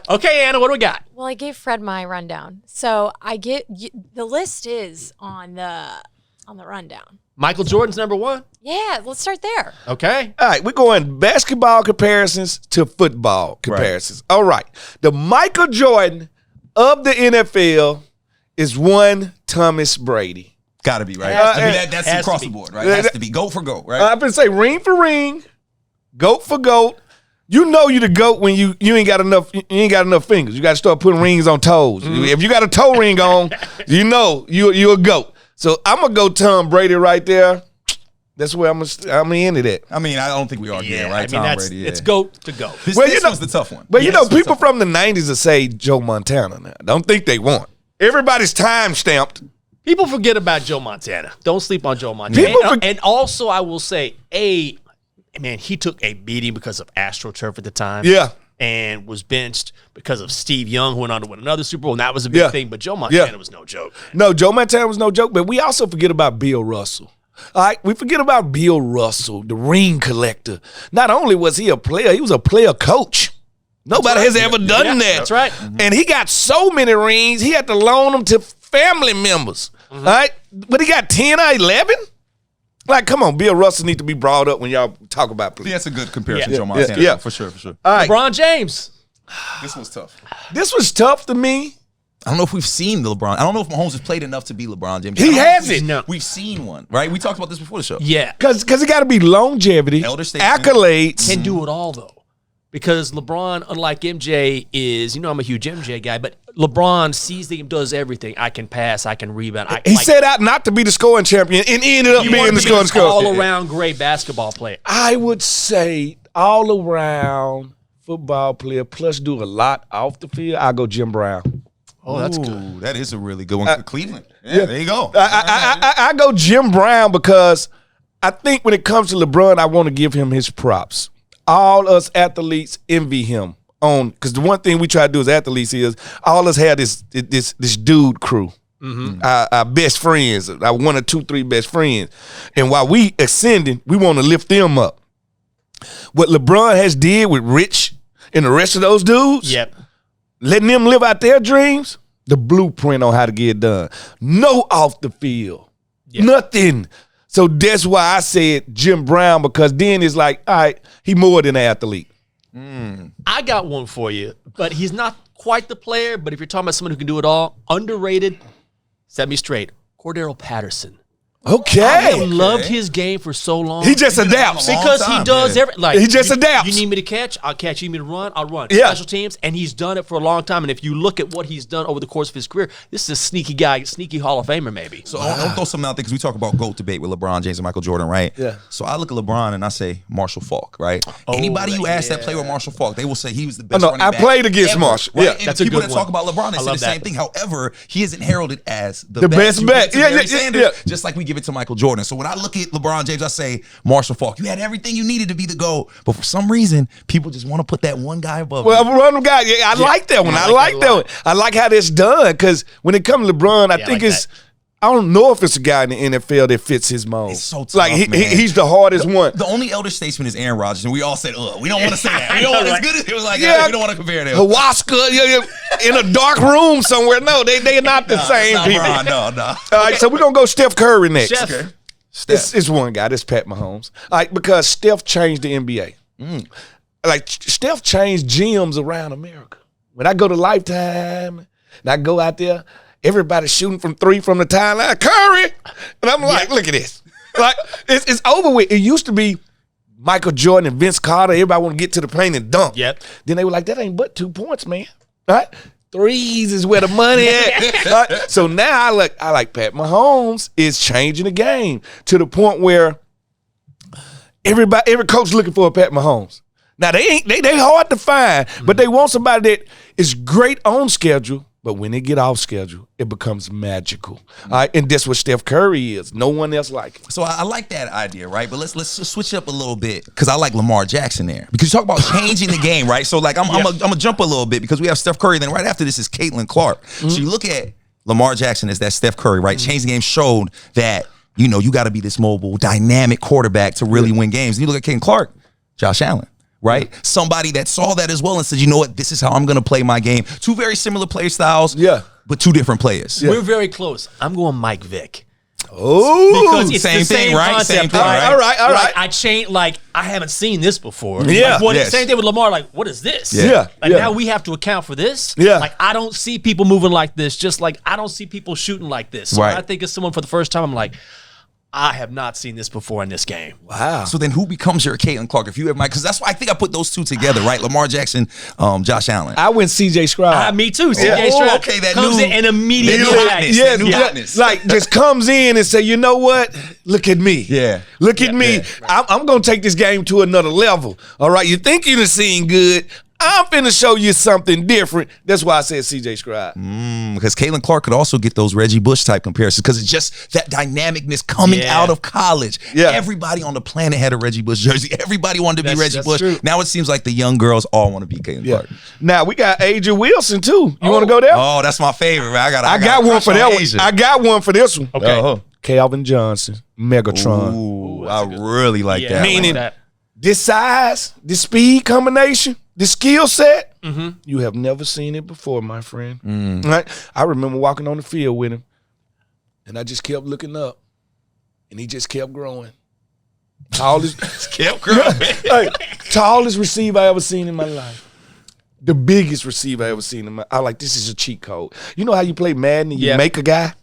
Okay, Anna, what do we got? Well, I gave Fred my rundown, so the list is on the rundown. Michael Jordan's number one. Yeah, let's start there. Okay. All right, we're going basketball comparisons to football comparisons. Right. All right. The Michael Jordan of the NFL is one Thomas Brady. Got to be, right? That's across the board, right? Has to be GOAT for GOAT, right? I'm going to say ring for ring, GOAT for GOAT. You know you the GOAT when you ain't got enough fingers. You got to start putting rings on toes. If you got a toe ring on, you know you a GOAT. So I'm gonna go Tom Brady right there. That's where I'm into that. I mean, I don't think we are there, right? Tom Brady. It's GOAT to GOAT. This was the tough one. But people from the 90s will say Joe Montana now. Don't think they won't. Everybody's time stamped. People forget about Joe Montana. Don't sleep on Joe Montana. And also, I will say, he took a beating because of AstroTurf at the time. Yeah. And was benched because of Steve Young, who went on to win another Super Bowl, and that was a big thing. But Joe Montana was no joke. No, Joe Montana was no joke, but we also forget about Bill Russell. All right, we forget about Bill Russell, the ring collector. Not only was he a player, he was a player coach. Nobody has ever done that. That's right. And he got so many rings, he had to loan them to family members. All right, but he got 10 or 11? Like, come on, Bill Russell needs to be brought up when y'all talk about police. That's a good comparison, Joe Montana. Yeah, for sure. All right. LeBron James. This was tough. This was tough to me. I don't know if we've seen the LeBron. I don't know if Mahomes has played enough to be LeBron James. He hasn't. No. We've seen one, right? We talked about this before the show. Yeah. Because it got to be longevity, Elder statesman. accolades. Can do it all, though. Because LeBron, unlike MJ, is, I'm a huge MJ guy, but LeBron sees the game, does everything. I can pass, I can rebound. He set out not to be the scoring champion and ended up being the scoring all-around great basketball player. I would say all-around football player, plus do a lot off the field, I'll go Jim Brown. Oh, that's good. Ooh, that is a really good one. Cleveland. Yeah, there you go. I go Jim Brown because I think when it comes to LeBron, I want to give him his props. All us athletes envy him because the one thing we try to do as athletes is all us have this dude crew. Mm-hmm. Our best friends, our 1 or 2, 3 best friends. And while we ascending, we want to lift them up. What LeBron has did with Rich and the rest of those dudes, Yep. letting them live out their dreams, the blueprint on how to get it done. No off the field. Yep. Nothing. So that's why I said Jim Brown, because then it's like, all right, he more than an athlete. I got one for you, but he's not quite the player. But if you're talking about someone who can do it all, underrated, set me straight, Cordero Patterson. Okay. I loved his game for so long. He just adapts. Because he does everything. He just adapts. You need me to catch, I'll catch. You need me to run, I'll run. Yeah. Special teams, and he's done it for a long time. And if you look at what he's done over the course of his career, this is a sneaky guy, sneaky Hall of Famer maybe. So I'll throw something out there because we talk about GOAT debate with LeBron James and Michael Jordan, right? Yeah. So I look at LeBron and I say Marshall Faulk, right? Anybody you ask that play with Marshall Faulk, they will say he was the best running back played against ever, Marshall. Right? Yeah, and that's a people good that one. talk about LeBron, they I say love the same that. thing. However, he isn't heralded as The best back. To Barry Yeah. Sanders, just like we give it to Michael Jordan. So when I look at LeBron James, I say Marshall Faulk. You had everything you needed to be the GOAT, but for some reason, people just want to put that one guy above. Well, run guy. Yeah, I like that one. I like that one. I like how that's done because when it comes to LeBron, I think like it's. I don't know if it's a guy in the NFL that fits his mold. It's so tough, like man. he's the hardest one. The only elder statesman is Aaron Rodgers, and we all said, we don't want to say that. We don't want as good as it was like, we don't want to compare them. Ayahuasca in a dark room somewhere. No, they're not the same Not people. Ron, no. All right, so we're gonna go Steph Curry next. Chef. Okay. It's one guy. That's Pat Mahomes. Like because Steph changed the NBA. Like Steph changed gyms around America. When I go to Lifetime and I go out there, everybody's shooting from 3 from the timeline. Curry, and I'm like, look at this. Like it's over with. It used to be Michael Jordan and Vince Carter. Everybody want to get to the paint and dunk. Yep. Then they were like, that ain't but 2 points, man. Right? Threes is where the money at. Right? So now I like Pat Mahomes is changing the game to the point where every coach looking for a Pat Mahomes. Now they hard to find, but they want somebody that is great on schedule, but when they get off schedule, it becomes magical. All right, and that's what Steph Curry is. No one else like it. So I like that idea, right? But let's switch up a little bit because I like Lamar Jackson there because you talk about changing the game, right? So like I'm gonna jump a little bit because we have Steph Curry. Then right after this is Caitlin Clark. So you look at Lamar Jackson as that Steph Curry, right? Changing the game showed that you got to be this mobile, dynamic quarterback to really win games. And you look at Caitlin Clark, Josh Allen. Right? Somebody that saw that as well and said, you know what, this is how I'm going to play my game. 2 very similar play styles, but 2 different players. We're very close. I'm going Mike Vick. Oh, Because it's same the thing, same right? concept. Same thing, right? All right. Like, I changed, I haven't seen this before. Yeah. Like, Yes. Same thing with Lamar. Like, what is this? Yeah. Like, Yeah. now we have to account for this. Yeah. Like, I don't see people moving like this, just like I don't see people shooting like this. So Right. when I think of someone for the first time, I'm like, I have not seen this before in this game. Wow. So then who becomes your Caitlin Clark if you have Mike? Because that's why I think I put those 2 together, right? Lamar Jackson, Josh Allen. I went CJ Stroud. Me too. Yeah. CJ Stroud okay, that comes new- in and immediately new hotness. hotness. New hotness. Like just comes in and say, you know what? Look at me. Yeah. Look at me. Yeah. I'm going to take this game to another level. All right. You think you're seeing good. I'm finna show you something different. That's why I said CJ Stroud. Because Caitlin Clark could also get those Reggie Bush type comparisons because it's just that dynamicness coming Yeah. out of college. Yeah. Everybody on the planet had a Reggie Bush jersey. Everybody wanted to be Reggie That's Bush. true. Now it seems like the young girls all want to be Caitlin Yeah. Clark. Now we got Asia Wilson too. You want to go there? Oh, that's my favorite, man. I got one for that one. Asia. I got one for this one. Okay. Calvin Johnson, Megatron. Ooh, I really like that. Meaning- that. This size, this speed combination, this skill set, you have never seen it before, my friend. Right? I remember walking on the field with him, and I just kept looking up, and he just kept growing. Tallest, kept growing. hey, tallest receiver I ever seen in my life. the biggest receiver I ever seen him. I like, this is a cheat code. You know how you play Madden and you make a guy?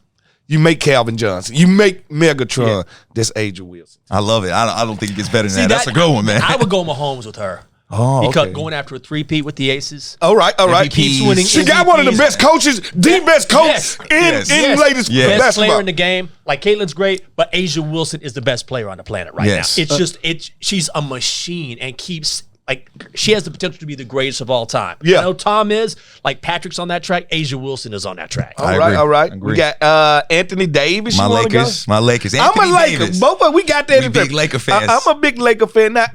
You make Calvin Johnson. You make Megatron. Yeah. That's Asia Wilson. I love it. I don't think it gets better than that. That's a good one, man. I would go Mahomes with her. Oh, because going after a three-peat with the Aces. All right. He keeps winning. She got one of the best coaches, the best coach in latest best basketball. player in the game. Like Caitlin's great, but Asia Wilson is the best player on the planet right now. It's she's a machine and keeps. Like, she has the potential to be the greatest of all time. Yeah. I know Tom is. Like, Patrick's on that track. Asia Wilson is on that track. All right. We got Anthony Davis. My Lakers. Anthony I'm a Laker. Davis. Both of us, we got that. We big Laker fans. I'm a big Laker fan. Now,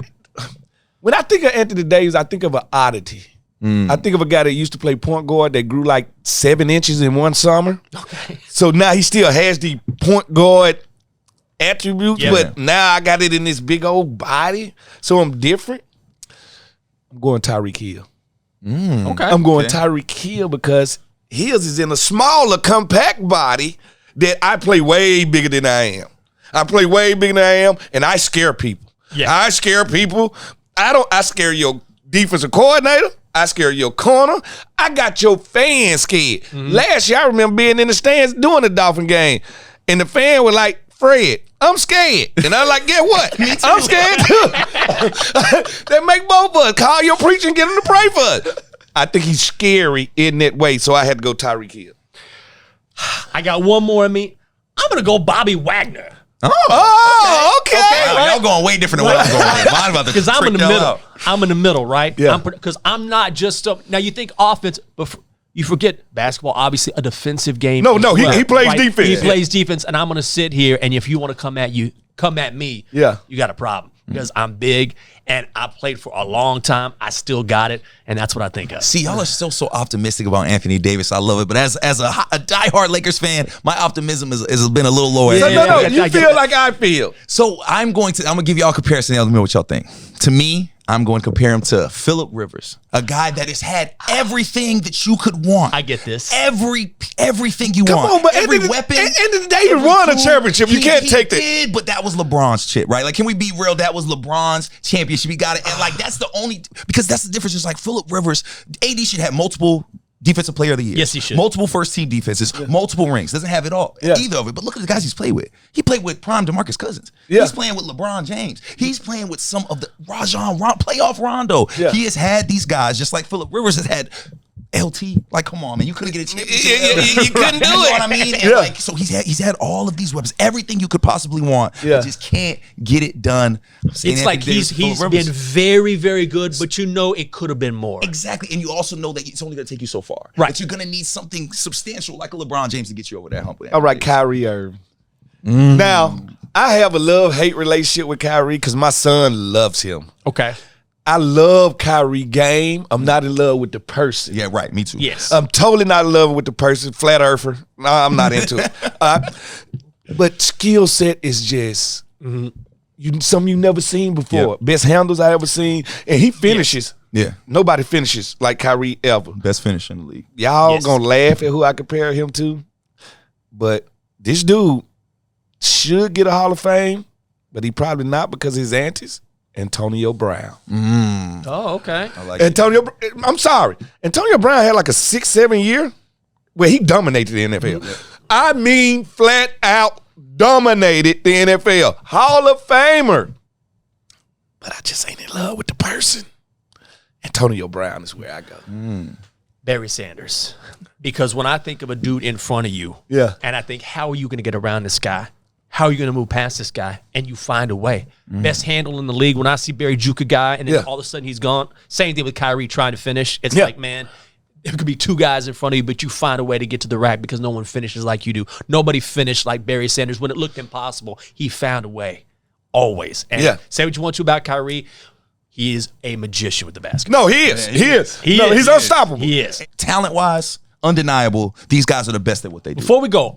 when I think of Anthony Davis, I think of an oddity. I think of a guy that used to play point guard that grew like 7 inches in one summer. Okay. So now he still has the point guard attributes, but now I got it in this big old body. So I'm different. I'm going Tyreek Hill. Okay. I'm going Tyreek Hill because his is in a smaller, compact body that I play way bigger than I am. I play way bigger than I am, and I scare people. Yeah. I scare people. I scare your defensive coordinator. I scare your corner. I got your fans scared. Last year, I remember being in the stands doing the Dolphin game, and the fan was like, Fred, I'm scared. And I'm like, get what? I'm scared too. That make both of us. Call your preacher and get him to pray for us. I think he's scary in that way, so I had to go Tyreek Hill. I got one more in me. I'm going to go Bobby Wagner. Oh, okay. Right. Y'all going way different than what I'm going. Because I'm in the middle. I'm in the middle, right? Yeah. Because I'm not just now you think offense, but you forget basketball, obviously a defensive game. No, he plays defense. He plays defense, and I'm going to sit here, and if you want to come at me, you got a problem. Because I'm big, and I played for a long time. I still got it, and that's what I think of. See, y'all are still so optimistic about Anthony Davis. I love it. But as a diehard Lakers fan, my optimism has been a little lower. No. You feel like I feel. So I'm going to give y'all a comparison. Let me know what y'all think. To me, I'm going to compare him to Phillip Rivers, a guy that has had everything that you could want. I get this. Everything you want. Come on, but every weapon. End of the day, he won a championship. You can't take that. He did, but that was LeBron's shit, right? Like, can we be real? That was LeBron's championship. He got it. And, like, that's the only – because that's the difference. Just like Phillip Rivers, AD should have multiple – Defensive Player of the Year. Yes, he should. Multiple first-team defenses, multiple rings. Doesn't have it all, either of it. But look at the guys he's played with. He played with prime DeMarcus Cousins. Yeah. He's playing with LeBron James. He's playing with some of the playoff Rondo. Yeah. He has had these guys, just like Phillip Rivers has had LT. Like, come on, man. You couldn't get a championship. You couldn't do it. You know what I mean? And like, so he's had all of these weapons, everything you could possibly want. Yeah. Just can't get it done. It's like he's been very, very good, but you know it could have been more. Exactly. And you also know that it's only going to take you so far. Right. But you're going to need something substantial like a LeBron James to get you over that hump. All right, Kyrie Irving. Now, I have a love-hate relationship with Kyrie because my son loves him. Okay. I love Kyrie game. I'm not in love with the person. Yeah, right. Me too. Yes. I'm totally not in love with the person. Flat earther. No, I'm not into it. But skill set is just something you never seen before. Yep. Best handles I ever seen. And he finishes. Yeah. Nobody finishes like Kyrie ever. Best finish in the league. Y'all gonna laugh at who I compare him to. But this dude should get a Hall of Fame, but he probably not because of his antics. Antonio Brown. Oh, okay. I like I'm sorry. Antonio Brown had like a 6-7 year where he dominated the NFL. I mean, flat out dominated the NFL. Hall of Famer. But I just ain't in love with the person. Antonio Brown is where I go. Barry Sanders. Because when I think of a dude in front of you, and I think, how are you going to get around this guy? How are you going to move past this guy? And you find a way. Best handle in the league. When I see Barry juke a guy and then all of a sudden he's gone. Same thing with Kyrie trying to finish. It's like, man, there could be 2 guys in front of you, but you find a way to get to the rack because no one finishes like you do. Nobody finished like Barry Sanders. When it looked impossible, he found a way. Always. And say what you want to about Kyrie. He is a magician with the basketball. No, he is. He's unstoppable. He is. Talent-wise, undeniable. These guys are the best at what they do. Before we go,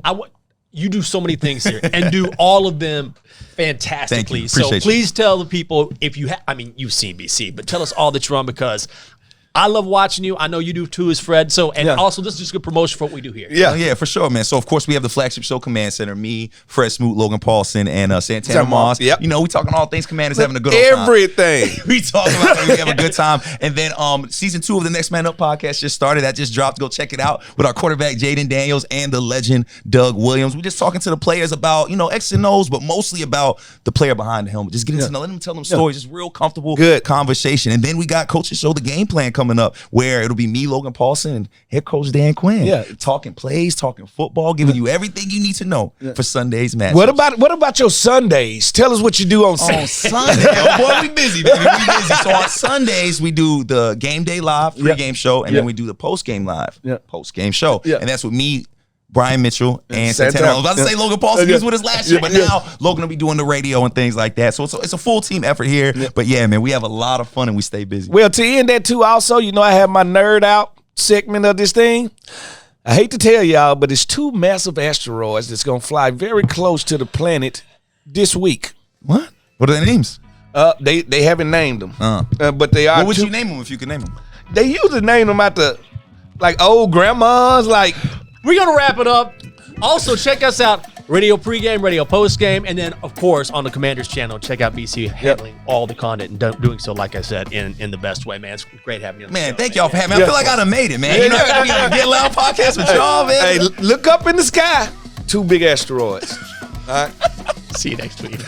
you do so many things here and do all of them fantastically. So please tell the people if you you've seen BC, but tell us all that you're on because I love watching you. I know you do too, as Fred. So, and also, this is just good promotion for what we do here. Yeah, for sure, man. So, of course, we have the flagship show, Command Center. Me, Fred Smoot, Logan Paulson, and Santana Moss. Yep. You know, we talking all things Commanders having a good old time. Everything. We talk about it. We have a good time. And then season 2 of the Next Man Up podcast just started. That just dropped. Go check it out with our quarterback, Jaden Daniels, and the legend, Doug Williams. We're just talking to the players about, X and O's, but mostly about the player behind the helmet. Just getting to know, let them tell them stories. Just real comfortable conversation. And then we got Coaches Show, the game plan coming up, where it'll be me, Logan Paulson, and head coach Dan Quinn. Yeah. Talking plays, talking football, giving you everything you need to know for Sunday's match. What about your Sundays? Tell us what you do on Sundays. On Sunday, boy, we busy, baby. We busy. So on Sundays, we do the game day live, pre-game show, and then we do the post-game live, post-game show. And that's with me, Bryan Mitchell, and Santana. I was about to say Logan Paulson, he was with us last year, but now Logan will be doing the radio and things like that. So it's a full team effort here. But yeah, man, we have a lot of fun and we stay busy. Well, to end that too, also, I have my nerd out segment of this thing. I hate to tell y'all, but it's 2 massive asteroids that's going to fly very close to the planet this week. What? What are their names? They haven't named them. But they are. What would you name them if you could name them? They usually name them after old grandmas, We're going to wrap it up. Also, check us out. Radio pregame, radio postgame, and then, of course, on the Commanders channel, check out BC handling all the content and doing so, like I said, in the best way, man. It's great having you on the show, thank y'all for having me. I feel like I done made it, man. You know, I be on the Get Loud podcast with y'all, man. Hey, look up in the sky. 2 big asteroids. All right. See you next week.